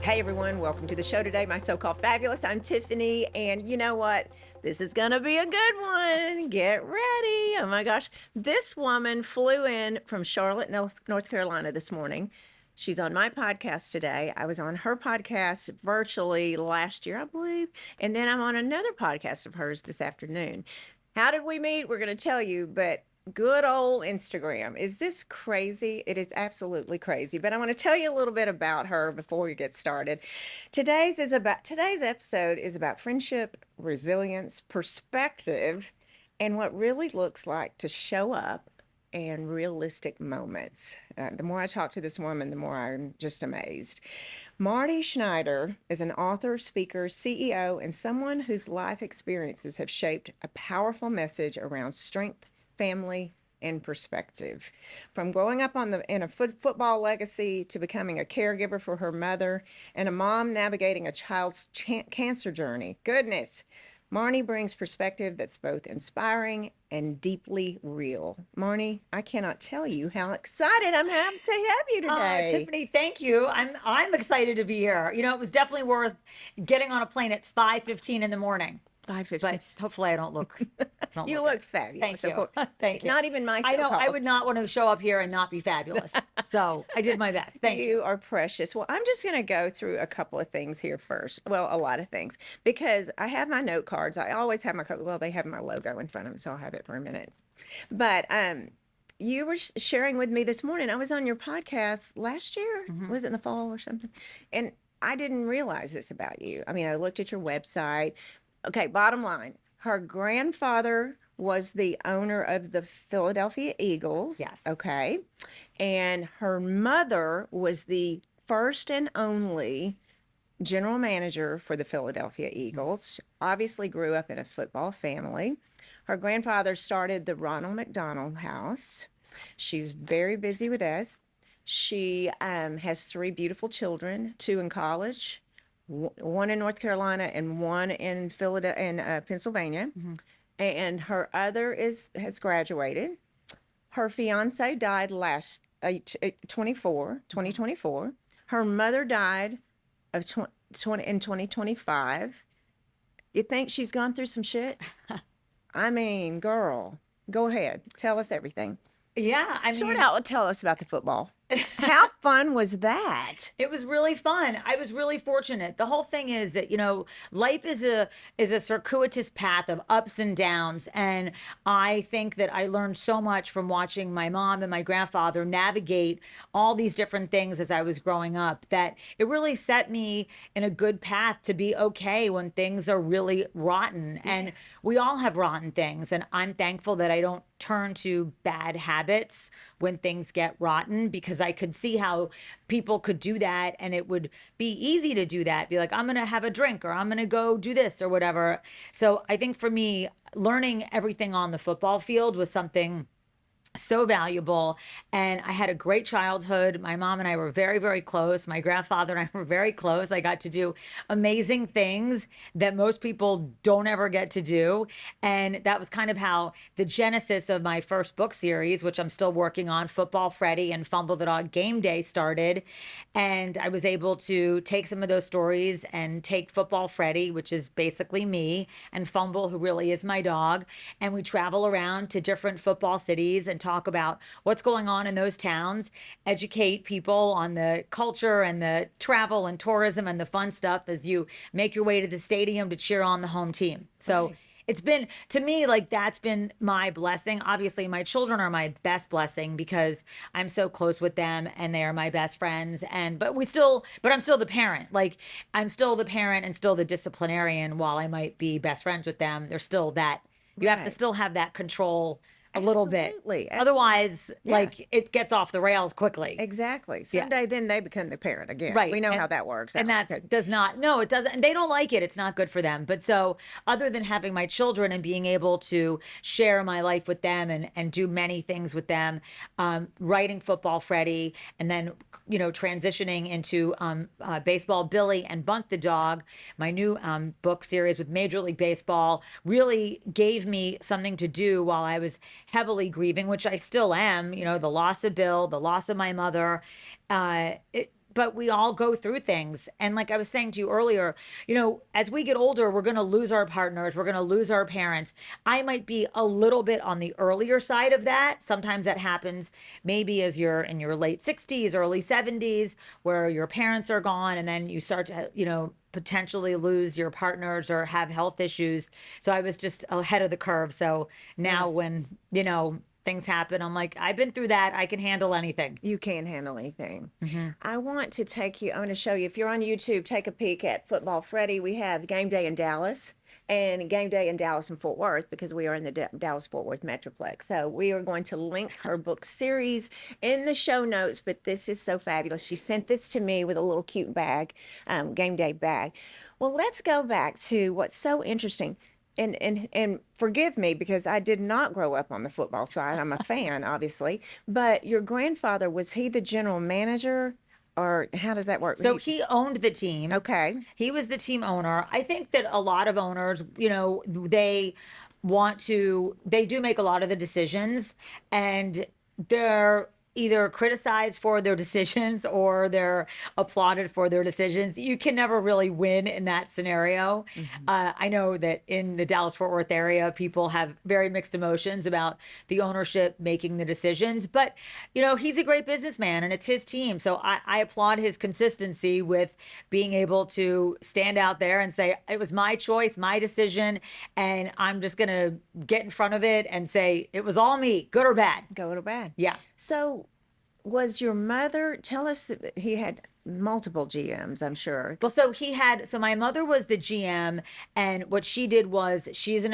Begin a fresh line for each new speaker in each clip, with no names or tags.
Hey everyone, welcome to the show today. My so-called fabulous. I'm Tiffany, and you know what? This is gonna be a good one. Get ready. Oh my gosh. This woman flew in from Charlotte, North Carolina this morning. She's on my podcast today. I was on her podcast virtually last year, I believe. And then I'm on another podcast of hers this afternoon. How did we meet? We're gonna tell you, but good old Instagram. Is this crazy? It is absolutely crazy. But I want to tell you a little bit about her before we get started. Today's episode is about friendship, resilience, perspective, and what really looks like to show up and realistic moments. The more I talk to this woman, the more I'm just amazed. Marnie Schneider is an author, speaker, CEO, and someone whose life experiences have shaped a powerful message around strength, family, and perspective. From growing up in a football legacy to becoming a caregiver for her mother and a mom navigating a child's cancer journey. Goodness, Marnie brings perspective that's both inspiring and deeply real. Marnie, I cannot tell you how excited I'm to have you today.
Tiffany, thank you. I'm excited to be here. You know, it was definitely worth getting on a plane at 5:15 in the morning.
5:15.
But hopefully I don't look.
You look fabulous.
Thank you. Thank you.
Not even myself.
I know I would not want to show up here and not be fabulous. So I did my best. Thank you.
You are precious. Well, I'm just going to go through a couple of things here first. Well, a lot of things because I have my note cards. I always have well, they have my logo in front of them, so I'll have it for a minute. But you were sharing with me this morning. I was on your podcast last year. Was it in the fall or something? And I didn't realize this about you. I mean, I looked at your website. Okay, bottom line, her grandfather was the owner of the Philadelphia Eagles.
Yes.
Okay. And her mother was the first and only general manager for the Philadelphia Eagles. She obviously grew up in a football family. Her grandfather started the Ronald McDonald House. She's very busy with us. She has 3 beautiful children, 2 in college, one in North Carolina and one in Pennsylvania. And her other has graduated. Her fiancé died last 2024. Her mother died in 2025. You think she's gone through some shit? I mean, girl, go ahead. Tell us everything.
Yeah, I mean,
Start out, tell us about the football. How fun was that?
It was really fun. I was really fortunate. The whole thing is that, you know, life is a circuitous path of ups and downs. And I think that I learned so much from watching my mom and my grandfather navigate all these different things as I was growing up, that it really set me in a good path to be okay when things are really rotten. And we all have rotten things. And I'm thankful that I don't turn to bad habits when things get rotten, because I could see how people could do that and it would be easy to do that. Be like, I'm going to have a drink or I'm going to go do this or whatever. So I think for me, learning everything on the football field was something so valuable. And I had a great childhood. My mom and I were very, very close. My grandfather and I were very close. I got to do amazing things that most people don't ever get to do. And that was kind of how the genesis of my first book series, which I'm still working on, Football Freddy and Fumble the Dog Game Day, started. And I was able to take some of those stories and take Football Freddy, which is basically me, and Fumble, who really is my dog. And we travel around to different football cities and talk about what's going on in those towns, educate people on the culture and the travel and tourism and the fun stuff as you make your way to the stadium to cheer on the home team. So it's been, to me, like, that's been my blessing. Obviously, my children are my best blessing because I'm so close with them and they are my best friends. But I'm still the parent. Like, I'm still the parent and still the disciplinarian. While I might be best friends with them, there's still that, you have to still have that control a little bit.
Absolutely.
Otherwise, like, it gets off the rails quickly.
Exactly. Someday then they become the parent again.
Right.
We know how that works.
And that does not, no, it doesn't. And they don't like it. It's not good for them. But so other than having my children and being able to share my life with them and do many things with them, writing Football Freddy, and then, you know, transitioning into Baseball Billy and Bunt the Dog, my new book series with Major League Baseball, really gave me something to do while I was heavily grieving, which I still am, you know, the loss of Bill, the loss of my mother. but we all go through things. And like I was saying to you earlier, as we get older, we're going to lose our partners, we're going to lose our parents. I might be a little bit on the earlier side of that. Sometimes that happens maybe as you're in your late 60s, early 70s, where your parents are gone, and then you start to, potentially lose your partners or have health issues. So I was just ahead of the curve. So now when, things happen, I'm like, I've been through that. I can handle anything.
You can't handle anything. I want to take you, I'm going to show you, if you're on YouTube, take a peek at Football Freddy. We have Game Day in Dallas and Game Day in Dallas and Fort Worth, because we are in the Dallas-Fort Worth Metroplex. So we are going to link her book series in the show notes, but this is so fabulous. She sent this to me with a little cute bag, Game Day bag. Well, let's go back to what's so interesting. And forgive me, because I did not grow up on the football side. I'm a fan, obviously. But your grandfather, was he the general manager, or how does that work?
So he owned the team.
Okay.
He was the team owner. I think that a lot of owners, they do make a lot of the decisions, and they're either criticized for their decisions or they're applauded for their decisions. You can never really win in that scenario. I know that in the Dallas-Fort Worth area, people have very mixed emotions about the ownership making the decisions. But, he's a great businessman and it's his team. So I applaud his consistency with being able to stand out there and say, it was my choice, my decision, and I'm just going to get in front of it and say, it was all me, good or bad.
Good or bad.
Yeah.
So was your mother, tell us, he had multiple GMs, I'm sure.
Well, so my mother was the GM, and what she did was she was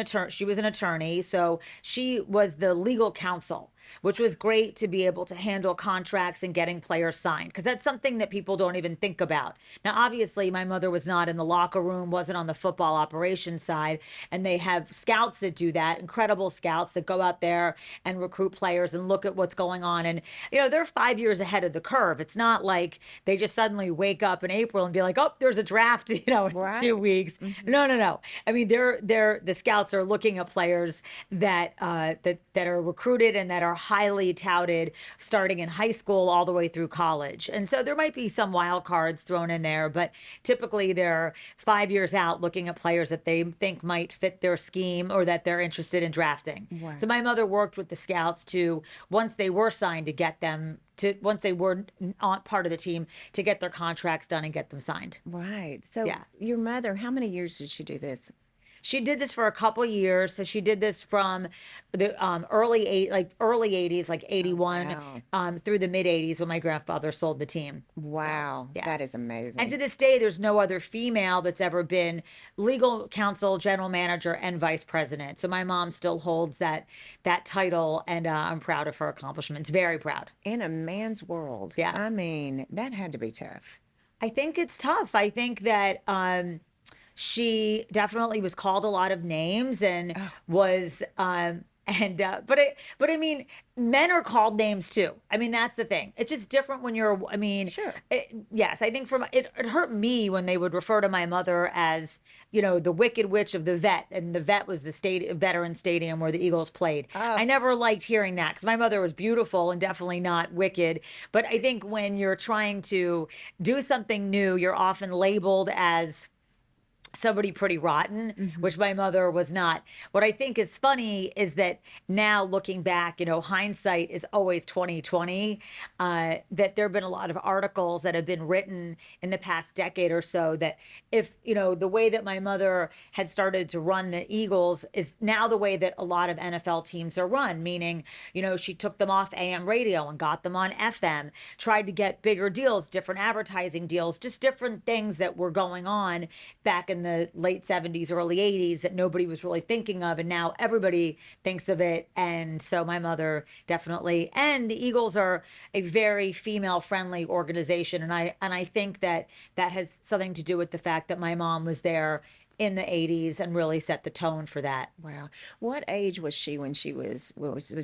an attorney. So she was the legal counsel, which was great to be able to handle contracts and getting players signed, because that's something that people don't even think about. Now, obviously, my mother was not in the locker room, wasn't on the football operations side, and they have scouts that do that, incredible scouts that go out there and recruit players and look at what's going on. And, they're 5 years ahead of the curve. It's not like they just suddenly wake up in April and be like, oh, there's a draft, in
Right.
2 weeks. No. I mean, the scouts are looking at players that are recruited and that are highly touted starting in high school all the way through college. And so there might be some wild cards thrown in there, but typically they're 5 years out looking at players that they think might fit their scheme or that they're interested in drafting.
Wow.
So my mother worked with the scouts once they were signed, once they were not part of the team, to get their contracts done and get them signed.
Right. So
Yeah.
your mother, how many years did she do this?
She did this for a couple years. So she did this from the early 80s, like 81, through the mid 80s when my grandfather sold the team.
Wow.
yeah.
That is amazing.
And to this day, there's no other female that's ever been legal counsel, general manager, and vice president. So my mom still holds that title, and I'm proud of her accomplishments. Very proud.
In a man's world.
Yeah.
I mean, that had to be tough.
I think it's tough. I think that she definitely was called a lot of names and was but I mean, men are called names too. I mean, that's the thing. It's just different when
Sure.
Yes, I think it hurt me when they would refer to my mother as, the Wicked Witch of the Vet, and the Vet was the veteran stadium where the Eagles played.
Oh.
I never liked hearing that, because my mother was beautiful and definitely not wicked. But I think when you're trying to do something new, you're often labeled as somebody pretty rotten, which my mother was not. What I think is funny is that now looking back, hindsight is always 2020, that there have been a lot of articles that have been written in the past decade or so that if, the way that my mother had started to run the Eagles is now the way that a lot of NFL teams are run, meaning, she took them off AM radio and got them on FM, tried to get bigger deals, different advertising deals, just different things that were going on back in the late 70s, early 80s that nobody was really thinking of. And now everybody thinks of it. And so my mother definitely, and the Eagles are a very female friendly organization. And I think that has something to do with the fact that my mom was there in the 80s and really set the tone for that.
Wow. What age was she when she was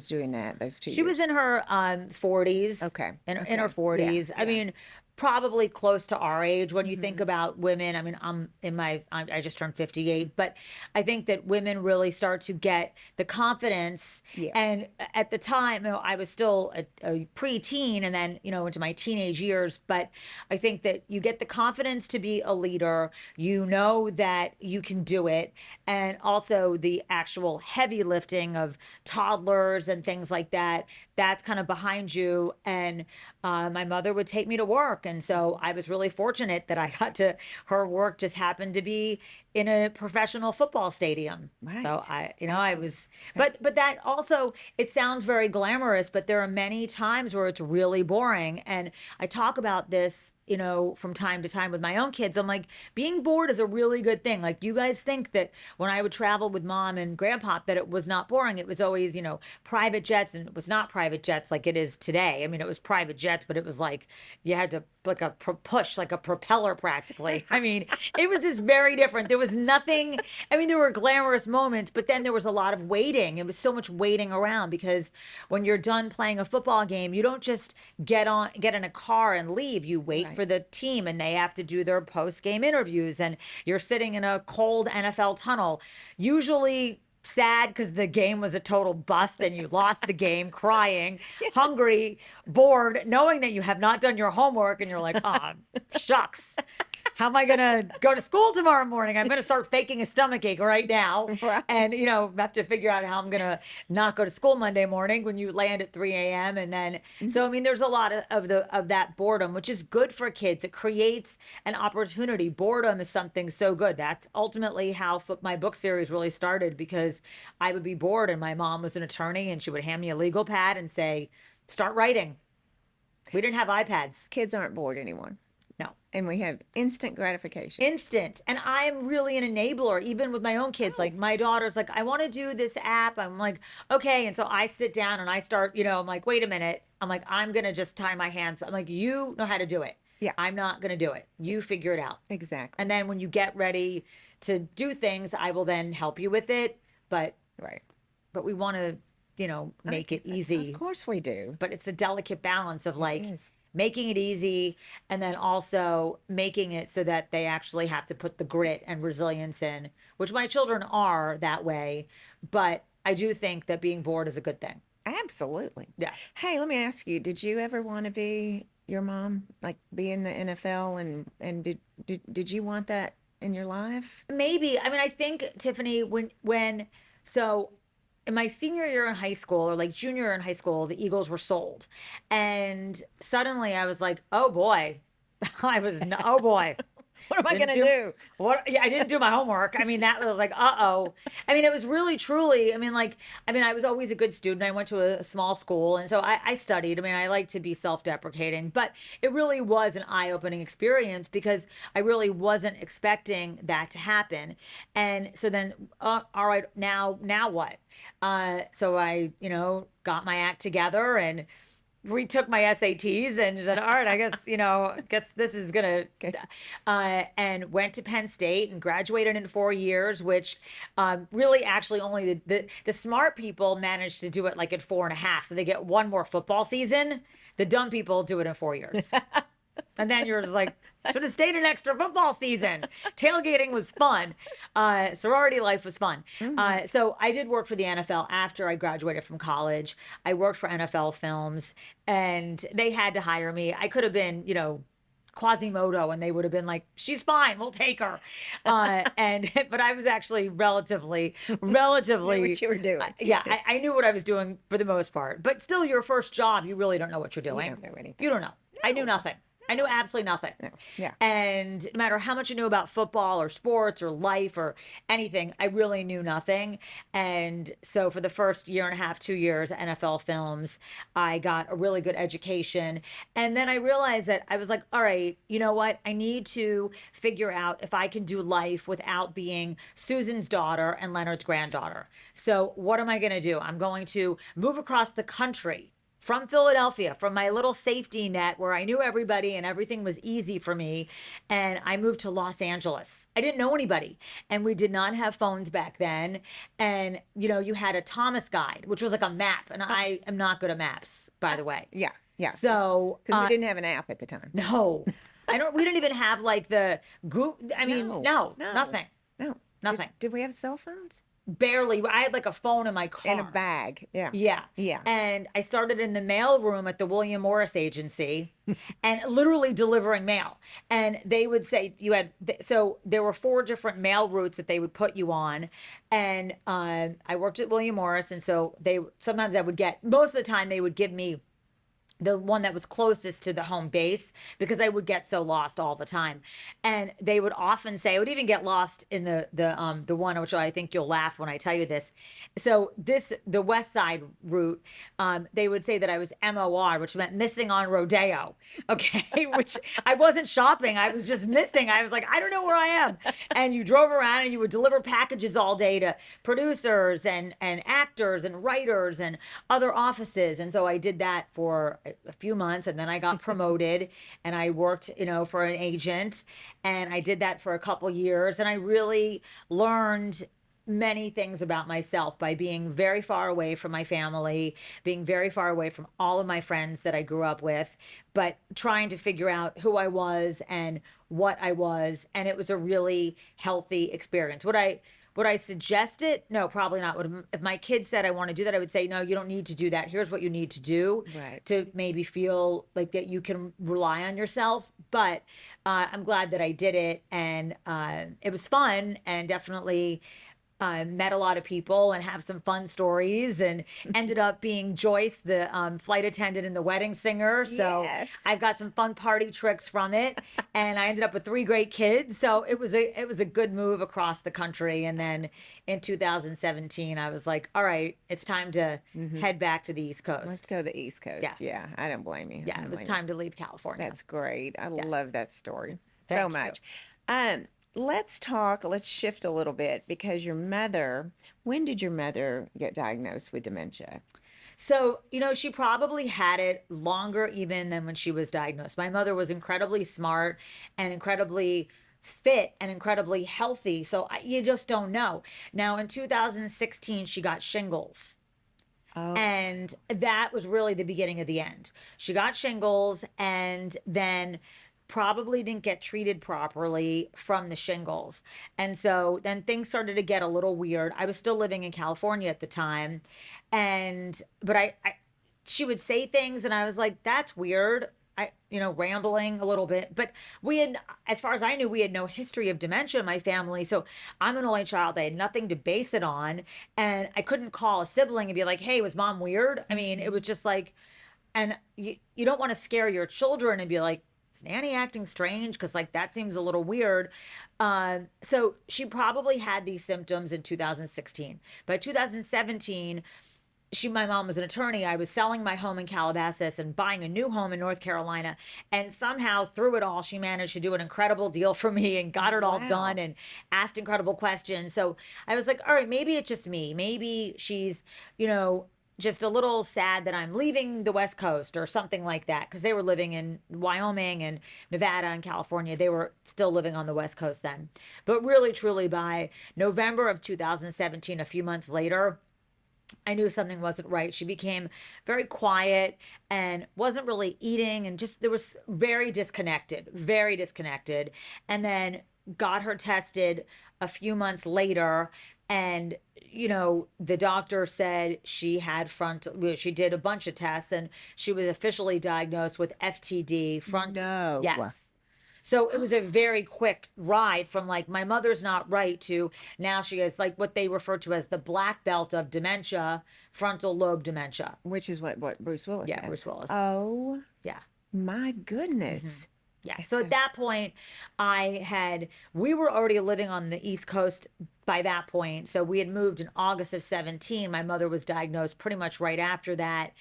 doing that, those 2 years?
She was in her 40s.
Okay.
In her 40s.
Yeah.
I mean, probably close to our age when you think about women. I mean, I just turned 58, but I think that women really start to get the confidence.
Yes.
And at the time, I was still a preteen and then, into my teenage years. But I think that you get the confidence to be a leader. You know that you can do it. And also the actual heavy lifting of toddlers and things like that, that's kind of behind you. And my mother would take me to work. And so I was really fortunate that her work just happened to be in a professional football stadium.
Right.
So I was, but that also, it sounds very glamorous, but there are many times where it's really boring. And I talk about this, from time to time with my own kids. I'm like, being bored is a really good thing. Like, you guys think that when I would travel with mom and grandpa, that it was not boring. It was always, private jets, and it was not private jets like it is today. I mean, it was private jets, but it was like, you had to push like a propeller practically. I mean, it was just very different. There was nothing, I mean, there were glamorous moments, but then there was a lot of waiting. It was so much waiting around, because when you're done playing a football game, you don't just get in a car and leave. You wait for the team, and they have to do their post-game interviews, and you're sitting in a cold NFL tunnel, usually sad because the game was a total bust and you lost the game, crying, hungry, bored, knowing that you have not done your homework, and you're like, oh, shucks. How am I going to go to school tomorrow morning? I'm going to start faking a stomach ache right now.
Right.
And, have to figure out how I'm going to not go to school Monday morning when you land at 3 a.m. And then, so, I mean, there's a lot of that boredom, which is good for kids. It creates an opportunity. Boredom is something so good. That's ultimately how my book series really started, because I would be bored and my mom was an attorney and she would hand me a legal pad and say, start writing. We didn't have iPads.
Kids aren't bored anymore.
No.
And we have instant gratification.
Instant. And I'm really an enabler, even with my own kids. Like, my daughter's like, I want to do this app. I'm like, okay. And so I sit down and I start, I'm like, wait a minute. I'm like, I'm going to just tie my hands. I'm like, you know how to do it.
Yeah.
I'm not going to do it. You figure it out.
Exactly.
And then when you get ready to do things, I will then help you with it. But we want to, make it easy.
Of course we do.
But it's a delicate balance of like,
It is.
making it easy, and then also making it so that they actually have to put the grit and resilience in, which my children are that way. But I do think that being bored is a good thing.
Absolutely.
Yeah.
Hey, let me ask you, did you ever want to be your mom, like be in the NFL, and did you want that in your life?
Maybe. I mean, I think, Tiffany, so in my senior year in high school, or like junior year in high school, the Eagles were sold. And suddenly I was like, oh boy. Oh boy.
What am I going to do?
What? Yeah, I didn't do my homework. I mean, that was like, uh-oh. I mean, it was really, truly, I was always a good student. I went to a small school, and so I studied. I mean, I like to be self-deprecating, but it really was an eye-opening experience, because I really wasn't expecting that to happen. And so then, all right, now what? So I, got my act together and retook my SATs and said, all right, I guess this is gonna, and went to Penn State and graduated in 4 years, which really actually only the smart people managed to do it like in 4.5. So they get one more football season. The dumb people do it in 4 years. And then you're just like, should have stayed an extra football season. Tailgating was fun. Sorority life was fun. So I did work for the NFL after I graduated from college. I worked for NFL Films, and they had to hire me. I could have been, Quasimodo, and they would have been like, she's fine, we'll take her. But I was actually relatively
Knew what you were doing.
I knew what I was doing for the most part. But still, your first job, you really don't know what you're doing.
You don't know anything.
You don't know. I knew nothing. I knew absolutely nothing.
No. Yeah.
And no matter how much I knew about football or sports or life or anything, I really knew nothing. And so for the first 1.5 years, 2 years, NFL Films, I got a really good education. And then I realized that I was like, all right, you know what? I need to figure out if I can do life without being Susan's daughter and Leonard's granddaughter. So what am I going to do? I'm going to move across the country from Philadelphia, from my little safety net where I knew everybody and everything was easy for me. And I moved to Los Angeles. I didn't know anybody. And we did not have phones back then. And, you had a Thomas guide, which was like a map. And I am not good at maps, by the way.
Yeah. Yeah.
So,
Because we didn't have an app at the time.
no, we didn't even have like the I mean, no, nothing,
No.
nothing.
Did we have cell phones?
Barely. I had like a phone in my car.
In a bag. Yeah.
Yeah.
Yeah.
And I started in the mail room at the William Morris Agency and literally delivering mail. And they would say so there were 4 different mail routes that they would put you on. And I worked at William Morris. And so sometimes most of the time they would give me the one that was closest to the home base because I would get so lost all the time. And they would often say, I would even get lost in the one, which I think you'll laugh when I tell you this. So the West Side route, they would say that I was MOR, which meant missing on rodeo. Okay. Which I wasn't shopping. I was just missing. I was like, I don't know where I am. And you drove around and you would deliver packages all day to producers and actors and writers and other offices. And so I did that for a few months, and then I got promoted and I worked, for an agent, and I did that for a couple years, and I really learned many things about myself by being very far away from my family, being very far away from all of my friends that I grew up with, but trying to figure out who I was and what I was. And it was a really healthy experience. Would I suggest it? No, probably not. If my kids said I want to do that, I would say, no, you don't need to do that. Here's what you need to do to maybe feel like that you can rely on yourself. But I'm glad that I did it. And it was fun, and definitely met a lot of people and have some fun stories, and ended up being Joyce, the flight attendant and the wedding singer. So
Yes.
I've got some fun party tricks from it, and I ended up with 3 great kids. So it was a good move across the country. And then in 2017, I was like, all right, it's time to head back to the East Coast.
Let's go to the East Coast. Yeah. I don't blame you.
Yeah, it was time to leave California.
That's great. I love that story so
Thank you.
much. Let's shift a little bit, because when did your mother get diagnosed with dementia?
So, she probably had it longer even than when she was diagnosed. My mother was incredibly smart and incredibly fit and incredibly healthy. So you just don't know. Now, in 2016, she got shingles.
Oh.
And that was really the beginning of the end. She got shingles, and then probably didn't get treated properly from the shingles. And so then things started to get a little weird. I was still living in California at the time. But she would say things and I was like, that's weird. Rambling a little bit, but as far as I knew, we had no history of dementia in my family. So I'm an only child. I had nothing to base it on. And I couldn't call a sibling and be like, hey, was mom weird? I mean, it was just like, and you don't want to scare your children and be like, is Nanny acting strange? Because that seems a little weird. So she probably had these symptoms in 2016. By 2017, my mom was an attorney. I was selling my home in Calabasas and buying a new home in North Carolina. And somehow through it all, she managed to do an incredible deal for me and got it all done and asked incredible questions. So I was like, all right, maybe it's just me. Maybe she's, just a little sad that I'm leaving the West Coast or something like that, because they were living in Wyoming and Nevada and California. They were still living on the West Coast then. But really, truly, by November of 2017, a few months later, I knew something wasn't right. She became very quiet and wasn't really eating, and there was very disconnected. And then got her tested a few months later, and the doctor said she did a bunch of tests, and she was officially diagnosed with FTD,
No.
Yes. So it was a very quick ride from my mother's not right to now she has what they refer to as the black belt of dementia, frontal lobe dementia.
Which is what Bruce Willis
Yeah,
had.
Bruce Willis.
Oh,
yeah.
My goodness.
Yeah. So at that point, we were already living on the East Coast by that point. So we had moved in August of 17. My mother was diagnosed pretty much right after that.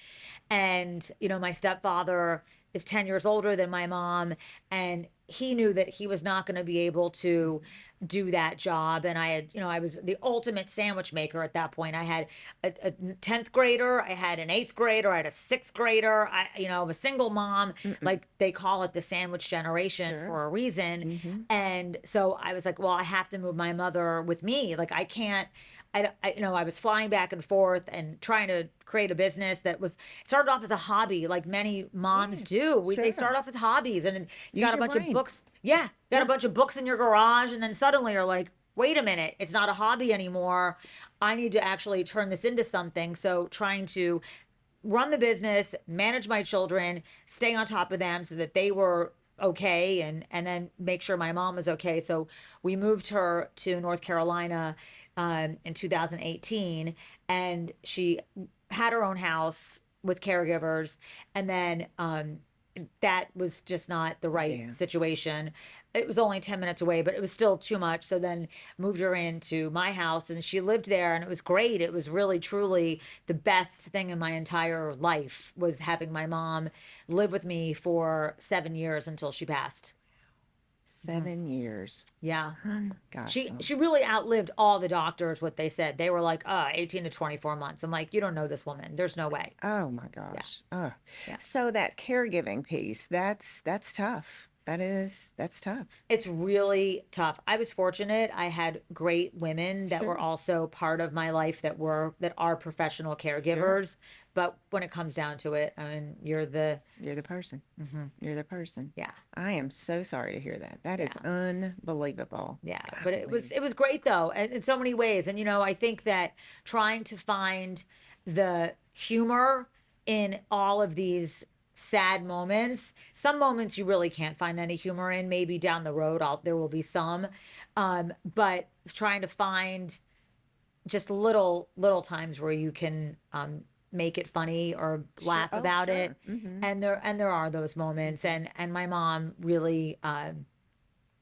And, my stepfather is 10 years older than my mom, and he knew that he was not going to be able to do that job. And I was the ultimate sandwich maker at that point. I had a 10th grader, I had an 8th grader, I had a 6th grader, I'm a single mom. Like they call it the sandwich generation for a reason. And so I was like, well, I have to move my mother with me. I I was flying back and forth and trying to create a business that was started off as a hobby, like many moms
Yes,
do. They
sure.
start off as hobbies, and then you
Use
got a
your
bunch of
brain.
books. Yeah, got
Yeah.
a bunch of books in your garage, and then suddenly you're like, wait a minute, it's not a hobby anymore. I need to actually turn this into something. So trying to run the business, manage my children, stay on top of them so that they were okay, and then make sure my mom was okay. So we moved her to North Carolina in 2018, and she had her own house with caregivers, and then that was just not the right
Yeah.
situation. It was only 10 minutes away, but it was still too much. So then moved her into my house, and she lived there, and it was great. It was really truly the best thing in my entire life was having my mom live with me for 7 years until she passed.
7 years.
Yeah.
Oh my gosh.
She really outlived all the doctors, what they said. They were like, 18 to 24 months. I'm like, you don't know this woman. There's no way.
Oh my gosh. Oh.
Yeah.
So that caregiving piece, that's tough. That's tough.
It's really tough. I was fortunate. I had great women that were
Sure.
also part of my life that are professional caregivers. But when it comes down to it, I mean,
You're the person. You're the person.
yeah,
I am so sorry to hear that. That is unbelievable.
yeah. But it
Golly.
was great though, in so many ways. And I think that trying to find the humor in all of these sad moments, some moments you really can't find any humor in. Maybe down the road, there will be some, but trying to find just little times where you can make it funny or laugh
Oh,
about
sure.
it. And there are those moments, and my mom really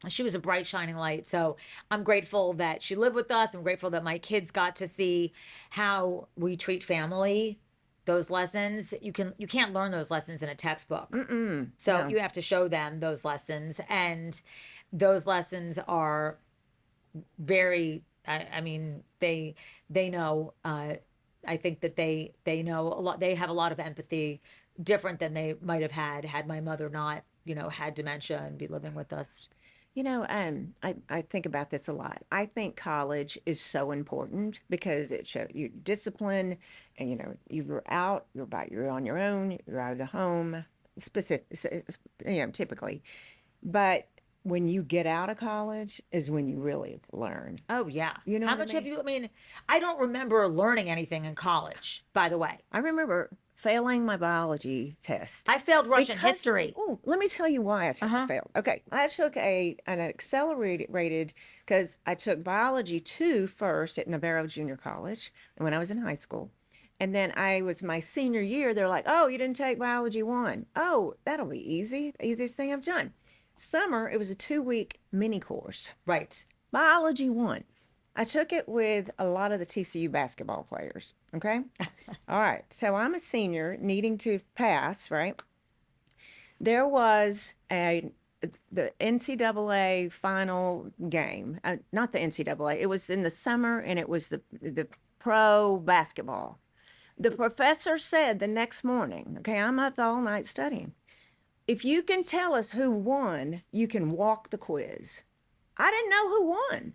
she was a bright shining light. So I'm grateful that she lived with us. I'm grateful that my kids got to see how we treat family. Those lessons, you can't learn those lessons in a textbook. So
No.
you have to show them those lessons, and those lessons are very, I mean, they know, I think that they know a lot. They have a lot of empathy, different than they might have had my mother not, had dementia and be living with us.
I think about this a lot. I think college is so important because it shows you discipline, and you're on your own, you're out of the home, typically. But when you get out of college is when you really learn.
Oh yeah.
You know
How
what I
much have
mean?
you? I mean, I don't remember learning anything in college. By the way,
I remember failing my biology test.
I failed Russian
Because,
history.
oh, let me tell you why I failed. Okay, I took an accelerated because I took biology 2 first at Navarro Junior College when I was in high school. And then my senior year, they're like, oh, you didn't take biology 1. Oh, that'll be easy. Easiest thing I've done. Summer, it was a 2-week mini course.
Right.
Biology 1. I took it with a lot of the TCU basketball players. Okay. All right. So I'm a senior needing to pass, right? There was the NCAA final game, not the NCAA. It was in the summer, and it was the pro basketball. The professor said the next morning, okay, I'm up all night studying. If you can tell us who won, you can walk the quiz. I didn't know who won.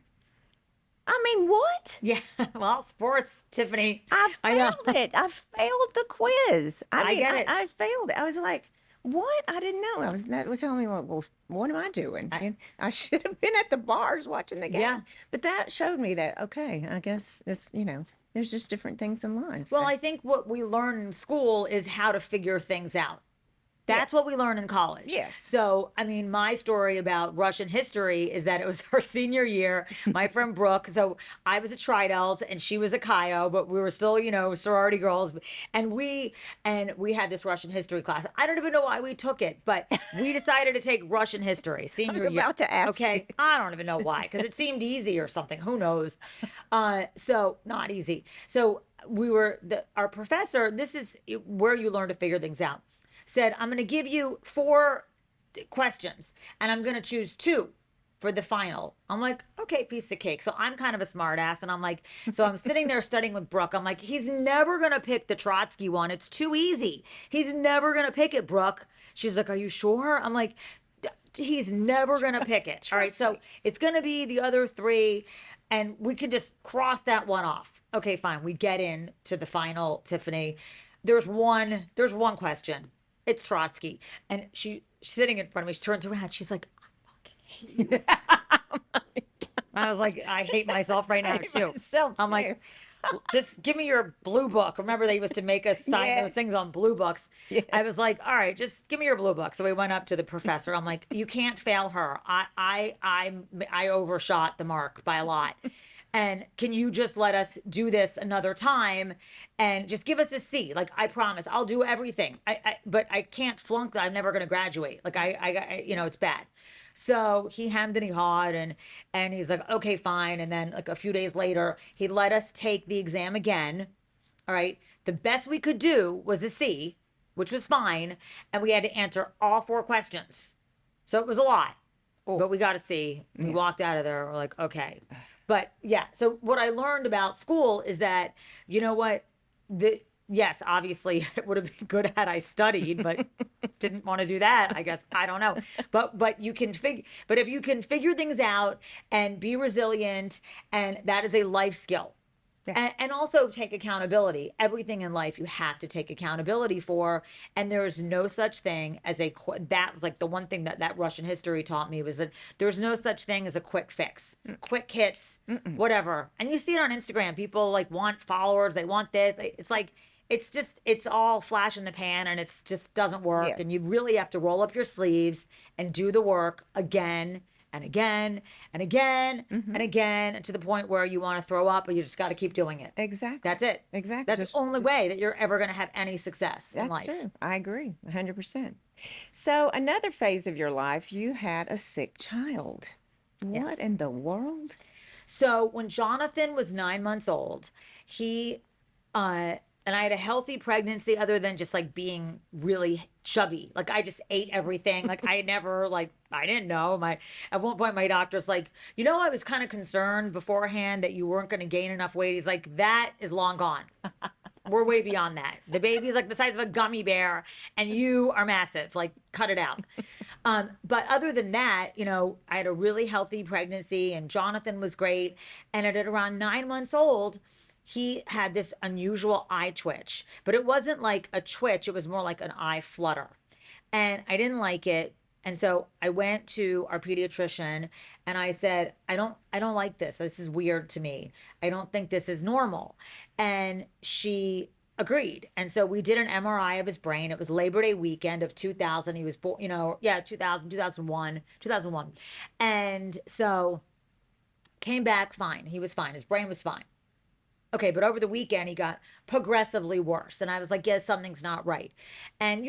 I mean, what?
Yeah. Well, sports, Tiffany.
I
I know.
failed it. I failed the quiz.
I
mean,
get it.
I failed it. I was like, what? I didn't know. That was telling me, well, what am I doing? And I should have been at the bars watching the game.
Yeah.
But that showed me that, okay, I guess there's just different things in life.
Well,
So,
I think what we learn in school is how to figure things out. That's
Yes.
what we learn in college.
Yes.
So, I mean, my story about Russian history is that it was her senior year. My friend Brooke, so I was a Tridelt and she was a Chi, but we were still, sorority girls. And we had this Russian history class. I don't even know why we took it, but we decided to take Russian history senior year.
about to ask
Okay,
you.
I don't even know why, because it seemed easy or something. Who knows? So not easy. So our professor. This is where you learn to figure things out. Said, I'm going to give you 4 questions and I'm going to choose 2 for the final. I'm like, okay, piece of cake. So I'm kind of a smart ass. And I'm like, so I'm sitting there studying with Brooke. I'm like, he's never going to pick the Trotsky one. It's too easy. He's never going to pick it, Brooke. She's like, are you sure? I'm like, he's never going to pick it. All right.
Trust
So
me.
it's going to be the other three, and we can just cross that one off. Okay, fine. We get in to the final, Tiffany. There's one question. It's Trotsky. And she's sitting in front of me. She turns around. She's like, I fucking hate you. I was like, I hate myself right now,
hate
too.
myself,
I'm
too.
like, just give me your blue book. Remember, they used to make us sign those
Yes.
things on blue books.
Yes.
I was like, all right, just give me your blue book. So we went up to the professor. I'm like, you can't fail her. I overshot the mark by a lot. And can you just let us do this another time and just give us a C? Like, I promise I'll do everything. But I can't flunk that. I'm never going to graduate. Like it's bad. So he hemmed and he hawed and he's like, okay, fine. And then like a few days later, he let us take the exam again. All right. The best we could do was a C, which was fine. And we had to answer all 4 questions. So it was a lot, but we got a C. We walked out of there. We're like, okay. But yeah, so what I learned about school is that, you know what, yes, obviously it would have been good had I studied, but didn't want to do that. I guess, I don't know. But if you can figure things out and be resilient, and that is a life skill.
Yeah.
And also take accountability. Everything in life you have to take accountability for. And there's no such thing as that was like the one thing that Russian history taught me, was that there's no such thing as a quick fix, quick hits, whatever. And you see it on Instagram. People like want followers. They want this. It's like, it's all flash in the pan, and it's just doesn't work.
Yes.
And you really have to roll up your sleeves and do the work again and again and again and again, to the point where you want to throw up, but you just got to keep doing it.
Exactly.
That's it.
Exactly.
That's the only way that you're ever going to have any success in
That's
life.
true. I agree 100%. So another phase of your life, you had a sick child. What in the world?
So when Jonathan was 9 months old, he and I had a healthy pregnancy, other than just like being really chubby. Like, I just ate everything. Like, I never, like, I didn't know. At one point my doctor's like, I was kind of concerned beforehand that you weren't going to gain enough weight. He's like, that is long gone. We're way beyond that. The baby's like the size of a gummy bear and you are massive. Like, cut it out. But other than that, I had a really healthy pregnancy, and Jonathan was great. And at around 9 months old, he had this unusual eye twitch, but it wasn't like a twitch. It was more like an eye flutter. And I didn't like it. And so I went to our pediatrician and I said, I don't like this. This is weird to me. I don't think this is normal. And she agreed. And so we did an MRI of his brain. It was Labor Day weekend of 2000. He was born, 2001. And so came back fine. He was fine. His brain was fine. Okay, but over the weekend, he got progressively worse. And I was like, yeah, something's not right. And,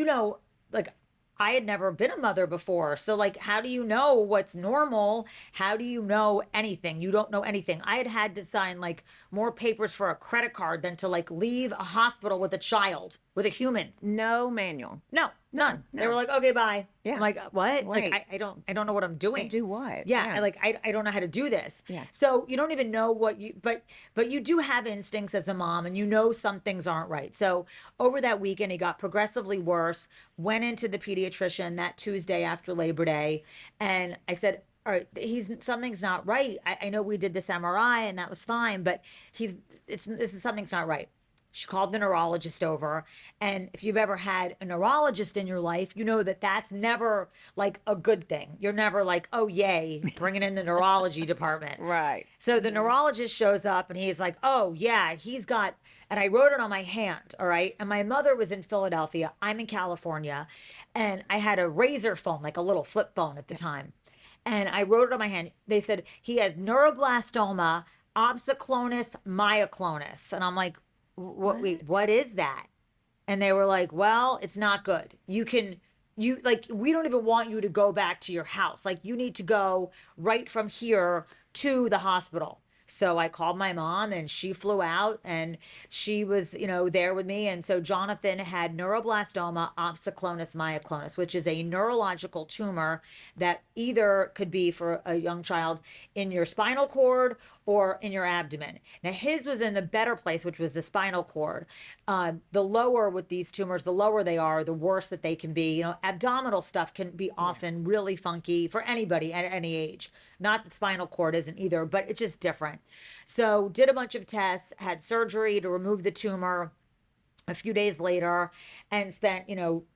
like, I had never been a mother before. So, like, how do you know what's normal? How do you know anything? You don't know anything. I had to sign, like, more papers for a credit card than to, like, leave a hospital with a child, with a human.
No manual.
No, none.
No.
They were like, okay, bye.
Yeah.
I'm like, what?
Wait.
Like, I don't know what I'm doing.
Do what?
Yeah. I don't know how to do this.
Yeah.
So you don't even know but you do have instincts as a mom, and some things aren't right. So over that weekend, he got progressively worse, went into the pediatrician that Tuesday after Labor Day. And I said, all right, something's not right. I know we did this MRI and that was fine, but something's not right. She called the neurologist over. And if you've ever had a neurologist in your life, you know that that's never like a good thing. You're never like, oh, yay, bringing in the neurology department.
Right.
So the neurologist shows up and he's like, oh, yeah, and I wrote it on my hand. All right. And my mother was in Philadelphia. I'm in California. And I had a razor phone, like a little flip phone at the time. And I wrote it on my hand. They said he had neuroblastoma, opsoclonus myoclonus. And I'm like, what is that? And they were like, well, it's not good. We don't even want you to go back to your house. Like, you need to go right from here to the hospital. So I called my mom and she flew out and she was, there with me. And so Jonathan had neuroblastoma opsoclonus myoclonus, which is a neurological tumor that either could be for a young child in your spinal cord or in your abdomen. Now, his was in the better place, which was the spinal cord. The lower with these tumors, the lower they are, the worse that they can be. You know, abdominal stuff can be often really funky for anybody at any age. Not that spinal cord isn't either, but it's just different. So, did a bunch of tests, had surgery to remove the tumor a few days later, and spent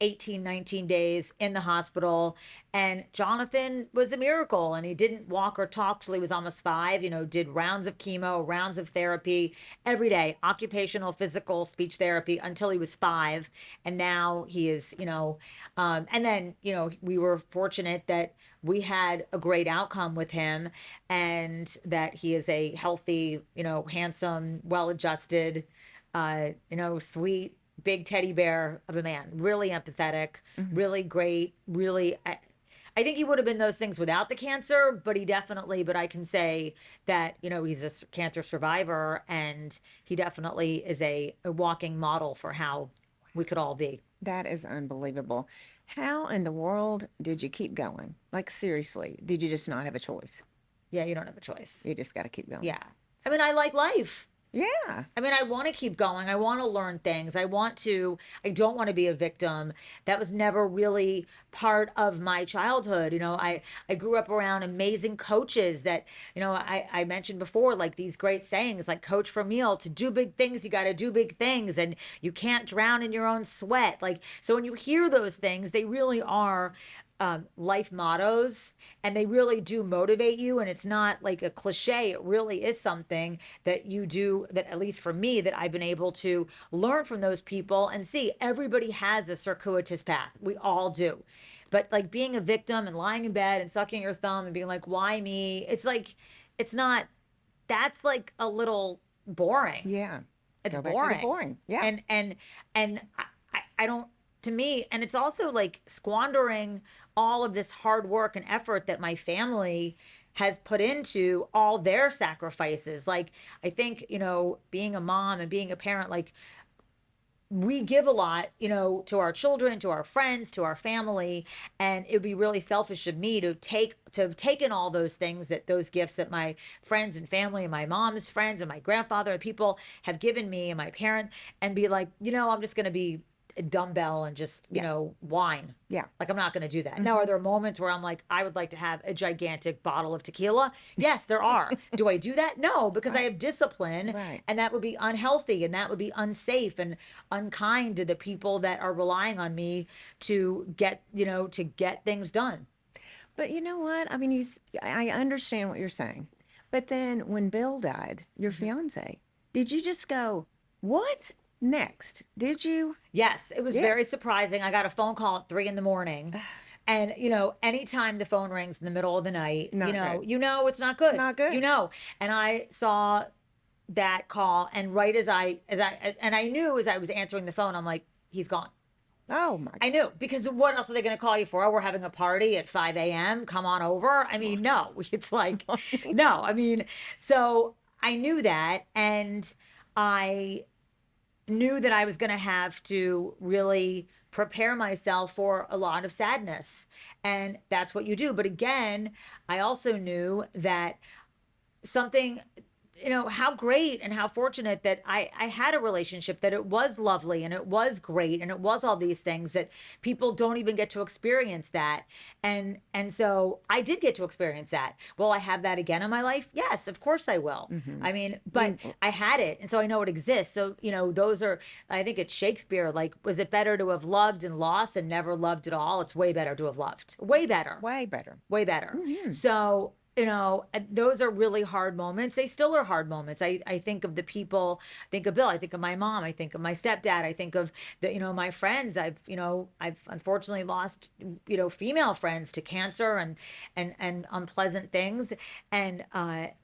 18, 19 days in the hospital. And Jonathan was a miracle, and he didn't walk or talk till he was almost 5. Did rounds of chemo, rounds of therapy every day, occupational, physical, speech therapy, until he was 5. And now he is, and then we were fortunate that we had a great outcome with him, and that he is a healthy, handsome, well-adjusted, sweet, big teddy bear of a man, really empathetic, really great, really, I think he would have been those things without the cancer, but I can say that, he's a cancer survivor, and he definitely is a walking model for how we could all be.
That is unbelievable. How in the world did you keep going? Like, seriously, did you just not have a choice?
Yeah, you don't have a choice.
You just got to keep going.
Yeah. I mean, I like life.
Yeah.
I mean, I want to keep going. I want to learn things. I don't want to be a victim. That was never really part of my childhood. I grew up around amazing coaches that, I mentioned before, like these great sayings like Coach for Meal, to do big things, you got to do big things, and you can't drown in your own sweat. Like, so when you hear those things, they really are life mottos, and they really do motivate you. And it's not like a cliche. It really is something that you do, that at least for me, that I've been able to learn from those people and see everybody has a circuitous path. We all do. But like being a victim and lying in bed and sucking your thumb and being like, why me? It's like, it's not, that's like a little boring.
Yeah.
It's
Go back to
boring.
the boring. Yeah.
And I don't, to me, and it's also like squandering all of this hard work and effort that my family has put into all their sacrifices. Like, I think, being a mom and being a parent, like, we give a lot, to our children, to our friends, to our family. And it would be really selfish of me to have taken all those things, those gifts that my friends and family and my mom's friends and my grandfather and people have given me, and my parents, and be like, I'm just going to be a dumbbell and just, whine.
Yeah.
Like, I'm not going to do that. Now, are there moments where I'm like, I would like to have a gigantic bottle of tequila? Yes, there are. Do I do that? No, because I have discipline, and that would be unhealthy, and that would be unsafe and unkind to the people that are relying on me to get, to get things done.
But you know what? I mean, I understand what you're saying. But then when Bill died, your fiance, did you just go, what next? Did you?
Yes, it was very surprising. I got a phone call at 3 a.m. And, anytime the phone rings in the middle of the night,
Not good.
It's not good.
Not good.
And I saw that call, and right as I knew as I was answering the phone, I'm like, he's gone.
Oh my!
I knew, because what else are they going to call you for? Oh, we're having a party at 5 a.m. Come on over. I mean, no, it's like, no, I mean, so I knew that, and I knew that I was going to have to really prepare myself for a lot of sadness. And that's what you do. But again, I also knew that something, how great and how fortunate that I had a relationship, that it was lovely and it was great and it was all these things that people don't even get to experience that. And so I did get to experience that. Will I have that again in my life? Yes, of course I will. I mean, but I had it. And so I know it exists. So, those are, I think it's Shakespeare, like, was it better to have loved and lost and never loved at all? It's way better to have loved. Way better.
Way better.
Way better. So, those are really hard moments. They still are hard moments. I think of the people, I think of Bill, I think of my mom, I think of my stepdad, I think of my friends. I've unfortunately lost, female friends to cancer and unpleasant things. And,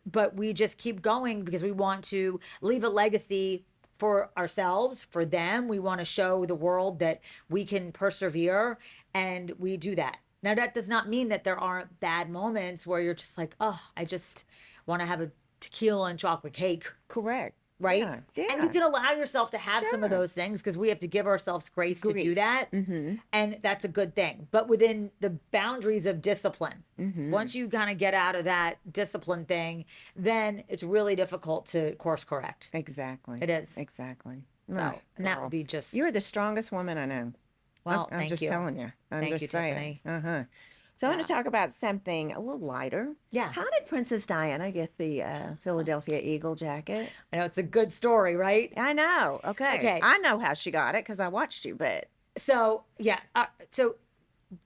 but we just keep going because we want to leave a legacy for ourselves, for them. We want to show the world that we can persevere, and we do that. Now, that does not mean that there aren't bad moments where you're just like, oh, I just want to have a tequila and chocolate cake.
Correct.
right?
Yeah.
And you
Yeah.
can allow yourself to have some of
Sure.
those things because we have to give ourselves grace to do
Grief.
that.
Mm-hmm.
And that's a good thing, but within the boundaries of discipline.
Mm-hmm.
Once you kind of get out of that discipline thing, then it's really difficult to course correct.
Exactly.
It is.
Exactly.
So,
Ah,
and that
girl.
would be just,
You're the strongest woman I know.
well,
I'm
thank
just
you.
telling you. I'm
Thank
just
you,
saying.
Tiffany.
Uh-huh. So I want
Yeah.
to talk about something a little lighter.
Yeah.
How did Princess Diana get the Philadelphia Eagle jacket?
I know it's a good story, right?
I know. Okay.
Okay.
I know how she got it because I watched you, but
So, yeah. So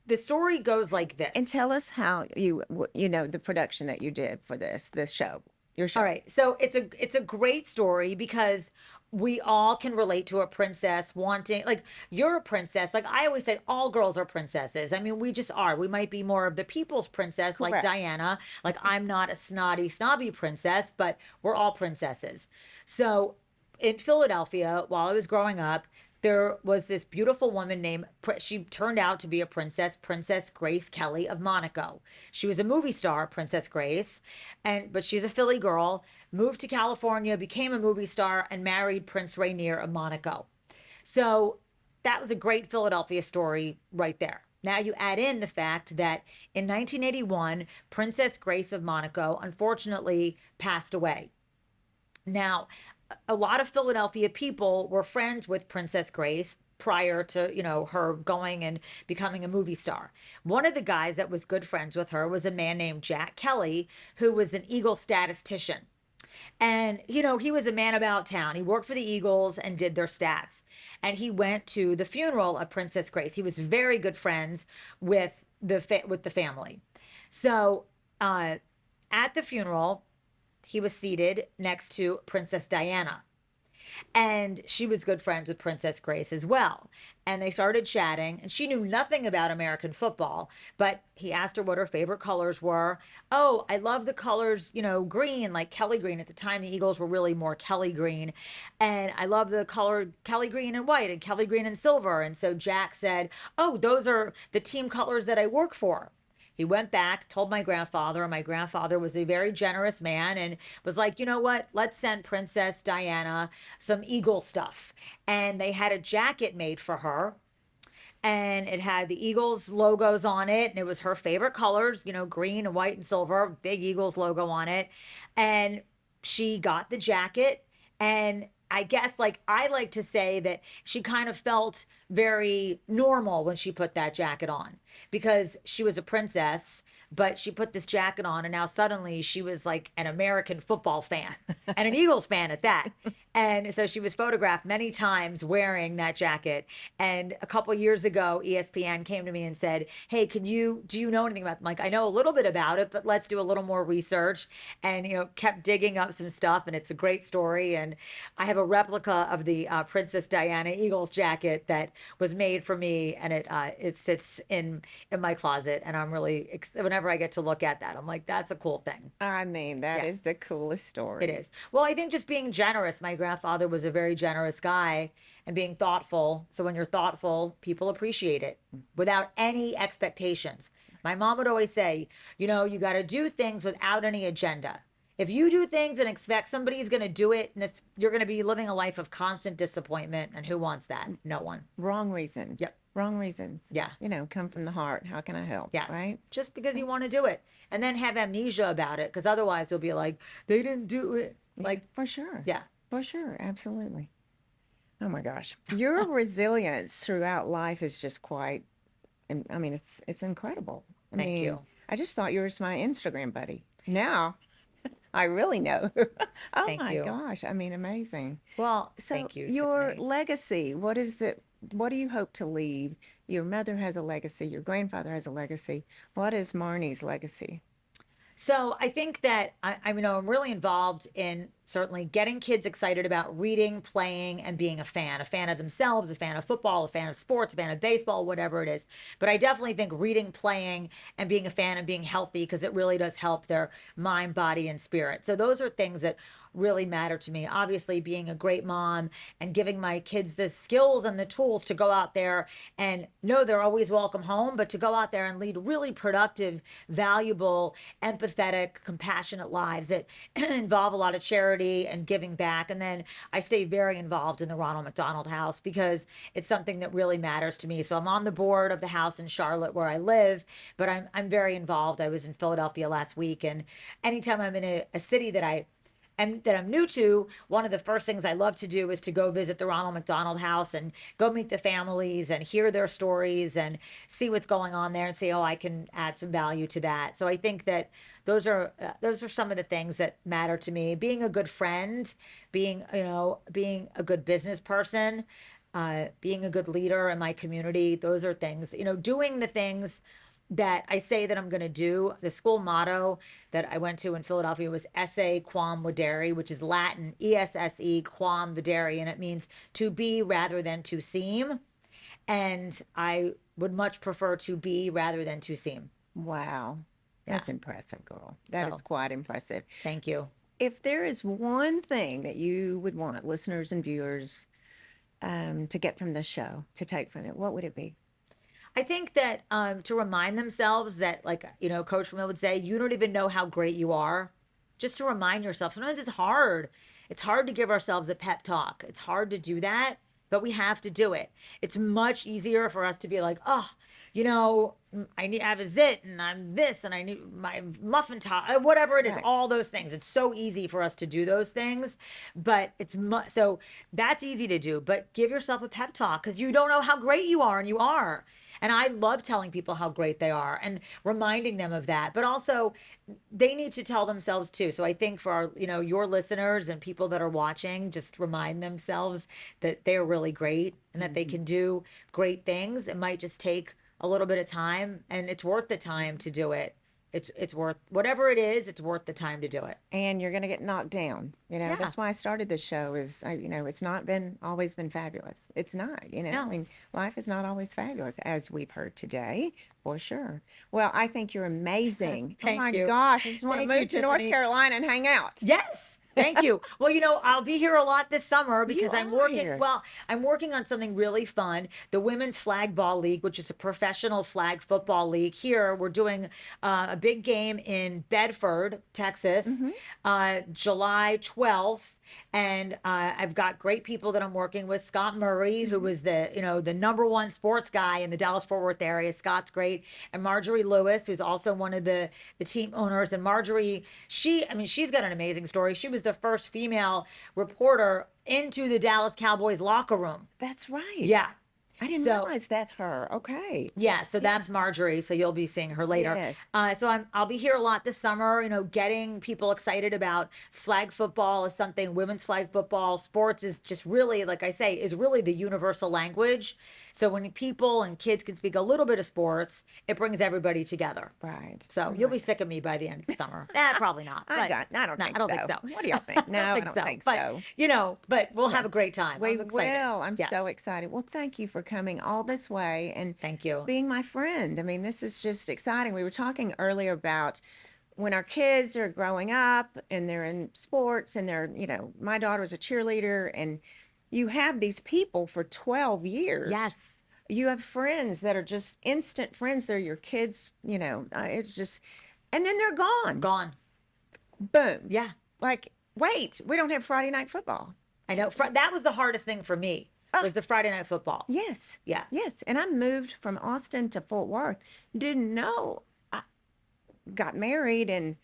the story goes like this.
and tell us how you know the production that you did for this show. Your show.
All right. So it's a great story because we all can relate to a princess wanting, like, you're a princess. Like I always say, all girls are princesses. I mean, we just are. We might be more of the people's princess, like
Correct.
Diana. Like I'm not a snobby princess, but we're all princesses. So in Philadelphia, while I was growing up, there was this beautiful woman named, she turned out to be a princess, Princess Grace Kelly of Monaco. She was a movie star, Princess Grace, but she's a Philly girl, moved to California, became a movie star, and married Prince Rainier of Monaco. So that was a great Philadelphia story right there. Now you add in the fact that in 1981, Princess Grace of Monaco unfortunately passed away. Now, a lot of Philadelphia people were friends with Princess Grace prior to, her going and becoming a movie star. One of the guys that was good friends with her was a man named Jack Kelly, who was an Eagle statistician. And, he was a man about town. He worked for the Eagles and did their stats. And he went to the funeral of Princess Grace. He was very good friends with the family. So, at the funeral, he was seated next to Princess Diana. And she was good friends with Princess Grace as well. And they started chatting, and she knew nothing about American football, but he asked her what her favorite colors were. Oh, I love the colors, green, like Kelly green. At the time, the Eagles were really more Kelly green. And I love the color Kelly green and white and Kelly green and silver. And so Jack said, oh, those are the team colors that I work for. He went back, told my grandfather, and my grandfather was a very generous man and was like, you know what? Let's send Princess Diana some Eagle stuff. And they had a jacket made for her. And it had the Eagles logos on it. And it was her favorite colors, green and white and silver, big Eagles logo on it. And she got the jacket. And I guess, like, I like to say that she kind of felt very normal when she put that jacket on because she was a princess, but she put this jacket on and now suddenly she was like an American football fan and an Eagles fan at that. And so she was photographed many times wearing that jacket. And a couple of years ago, ESPN came to me and said, hey, do you know anything about them? Like, I know a little bit about it, but let's do a little more research. And, kept digging up some stuff, and it's a great story. And I have a replica of the Princess Diana Eagles jacket that was made for me, and it sits in my closet. And I'm really, whenever I get to look at that, I'm like, that's a cool thing.
I mean, that
Yeah.
is the coolest story.
It is. Well, I think just being generous. My grandfather was a very generous guy, and being thoughtful. So when you're thoughtful, people appreciate it without any expectations. My mom would always say, you got to do things without any agenda. If you do things and expect somebody's going to do it, you're going to be living a life of constant disappointment. And who wants that? No one.
Wrong reasons.
Yep.
Wrong reasons.
Yeah.
Come from the heart. How can I help?
Yes.
Right?
Just because you want to do it. And then have amnesia about it. Because otherwise you'll be like, they didn't do it. Like,
for sure.
yeah.
For sure. Absolutely. Oh my gosh. Your resilience throughout life is just quite, I mean, it's incredible.
Thank you.
I just thought you were my Instagram buddy. Now I really know. Oh
Thank
my
you.
gosh. I mean, amazing.
Well,
So
thank you.
your
Tiffany.
legacy, what is it? What do you hope to leave? Your mother has a legacy. Your grandfather has a legacy. What is Marnie's legacy?
So I think that I'm really involved in certainly getting kids excited about reading, playing, and being a fan of themselves, a fan of football, a fan of sports, a fan of baseball, whatever it is. But I definitely think reading, playing, and being a fan and being healthy, because it really does help their mind, body, and spirit. So those are things that really matter to me. Obviously, being a great mom and giving my kids the skills and the tools to go out there and know they're always welcome home, but to go out there and lead really productive, valuable, empathetic, compassionate lives that involve a lot of charity charity and giving back. And then I stay very involved in the Ronald McDonald House because it's something that really matters to me. So I'm on the board of the house in Charlotte where I live, but I'm very involved. I was in Philadelphia last week, and anytime I'm in a city that I'm new to, one of the first things I love to do is to go visit the Ronald McDonald House and go meet the families and hear their stories and see what's going on there and say, oh, I can add some value to that. So I think that those are some of the things that matter to me. Being a good friend, being a good business person, being a good leader in my community. Those are things, doing the things that I say that I'm going to do. The school motto that I went to in Philadelphia was Esse Quam Videre, which is Latin, ESSE Quam Videre, and it means to be rather than to seem. And I would much prefer to be rather than to seem.
Wow. That's impressive, girl. That is quite impressive.
Thank you.
If there is one thing that you would want listeners and viewers to get from this show, to take from it, what would it be?
I think that to remind themselves that, like, Coach Ramil would say, you don't even know how great you are. Just to remind yourself. Sometimes it's hard. It's hard to give ourselves a pep talk. It's hard to do that, but we have to do it. It's much easier for us to be like, oh, I have a zit and I'm this and I need my muffin top, whatever it is, all those things. It's so easy for us to do those things, but so that's easy to do. But give yourself a pep talk because you don't know how great you are, and you are. And I love telling people how great they are and reminding them of that. But also, they need to tell themselves too. So I think for our, your listeners and people that are watching, just remind themselves that they're really great and that they can do great things. It might just take a little bit of time, and it's worth the time to do it. It's worth whatever it is. It's worth the time to do it.
And you're going to get knocked down. That's why I started this show. It's not always been fabulous. It's not.
No.
I mean, life is not always fabulous, as we've heard today, for sure. Well, I think you're amazing.
Thank
oh my
you.
gosh, I just want to
Thank you,
move to North
Tiffany.
Carolina and hang out.
Yes. Thank you. Well, I'll be here a lot this summer because I'm working.
Here.
Well, I'm working on something really fun. The Women's Flag Ball League, which is a professional flag football league. Here, we're doing a big game in Bedford, Texas, July 12th. And I've got great people that I'm working with. Scott Murray, who was the number one sports guy in the Dallas-Fort Worth area. Scott's great. And Marjorie Lewis, who's also one of the team owners. And Marjorie, she's got an amazing story. She was the first female reporter into the Dallas Cowboys locker room.
That's right.
Yeah.
I didn't realize that's her. Okay.
Yeah, so that's Marjorie. So you'll be seeing her later.
Yes.
So I'll be here a lot this summer. Getting people excited about flag football is something. Women's flag football, sports is just really, like I say, is really the universal language. So when people and kids can speak a little bit of sports, it brings everybody together.
Right.
So you'll be sick of me by the end of the summer. Probably not.
I don't think so. What do y'all think? No, I don't think so.
But we'll have a great time.
We
I'm excited.
will. I'm so excited. Well, thank you for coming all this way and
thank you
being my friend. I mean, this is just exciting. We were talking earlier about when our kids are growing up and they're in sports and my daughter was a cheerleader, and you have these people for 12 years.
Yes.
You have friends that are just instant friends. They're your kids, it's just, and then they're gone.
Gone.
Boom.
Yeah.
Like, wait, we don't have Friday night football.
I know. That was the hardest thing for me. Was the Friday night football.
Yes.
Yeah.
Yes. And I moved from Austin to Fort Worth. Didn't know. I got married, and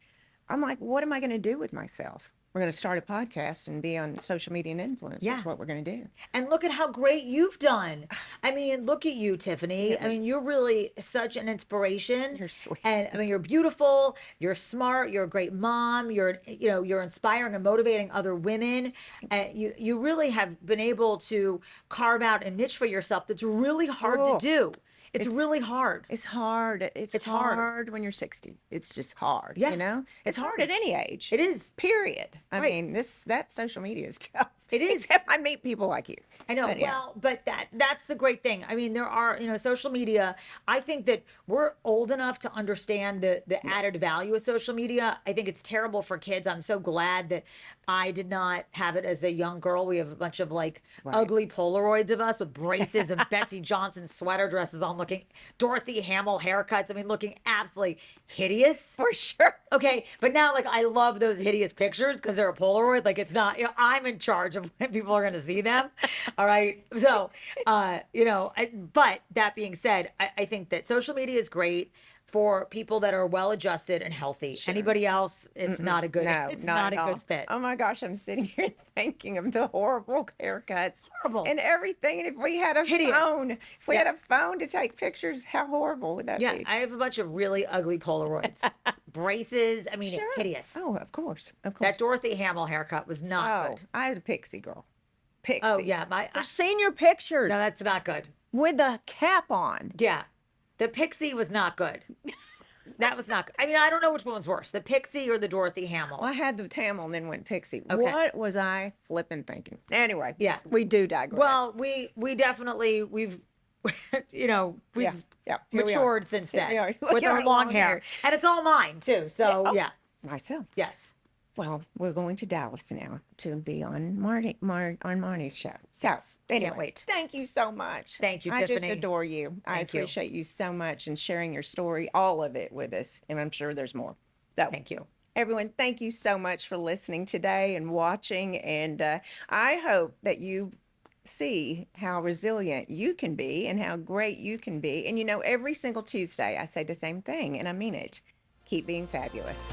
I'm like, what am I going to do with myself? We're going to start a podcast and be on social media and influence.
Yeah.
That's what we're going to do.
And look at how great you've done. I mean, look at you, Tiffany.
Yeah.
I mean, you're really such an inspiration.
You're sweet.
And I mean, you're beautiful. You're smart. You're a great mom. You're inspiring and motivating other women. And you really have been able to carve out a niche for yourself that's really hard to do. It's really hard.
It's hard. It's hard when you're 60. It's just hard.
Yeah.
It's hard at any age.
It is.
Period. I
Right.
mean, that social media is tough.
It is.
Except I meet people like you.
I know.
But yeah.
Well, but that's the great thing. I mean, there are, social media. I think that we're old enough to understand the added value of social media. I think it's terrible for kids. I'm so glad that I did not have it as a young girl. We have a bunch of like
Right.
ugly Polaroids of us with braces and Betsy Johnson sweater dresses on, looking Dorothy Hamill haircuts. I mean, looking absolutely hideous.
For sure.
Okay, but now like I love those hideous pictures because they're a Polaroid. Like it's not, I'm in charge of when people are going to see them. All right. So, but that being said, I think that social media is great for people that are well adjusted and healthy. Anybody else, it's not a good,
No,
it's
not
not
at
a
all.
good fit.
Oh my gosh, I'm sitting here thinking of the horrible haircuts.
Horrible.
And everything. And if we had a
Hideous.
phone, if we
Yeah.
had a phone to take pictures, how horrible would that
Yeah,
be?
I have a bunch of really ugly Polaroids, braces. I mean,
Sure.
hideous.
Oh, of course. Of course.
That Dorothy Hamill haircut was not
Oh,
good.
I was a pixie girl. Pixie.
Oh yeah,
I've seen your pictures
no, that's not good.
with the cap on.
Yeah, the pixie was not good. That was not good. I mean, I don't know which one was worse, the pixie or the Dorothy Hamill.
Well, I had the Tamil and then went pixie.
Okay.
What was I flipping thinking? Anyway,
Yeah.
we do digress.
Well, we definitely we've we've
yeah, here we are.
matured since
Here
then
we are. Look
with
at
our
our
long
long
hair.
hair.
And it's all mine too. So
Oh.
yeah,
Myself.
yes.
Well, we're going to Dallas now to be on Marnie's show. So, anyway,
wait.
Thank you so much.
Thank you,
I just
Tiffany.
adore you. I
Thank you.
appreciate you so much and sharing your story, all of it with us. And I'm sure there's more. So,
Thank you.
everyone, thank you so much for listening today and watching. And I hope that you see how resilient you can be and how great you can be. And every single Tuesday, I say the same thing, and I mean it. Keep being fabulous.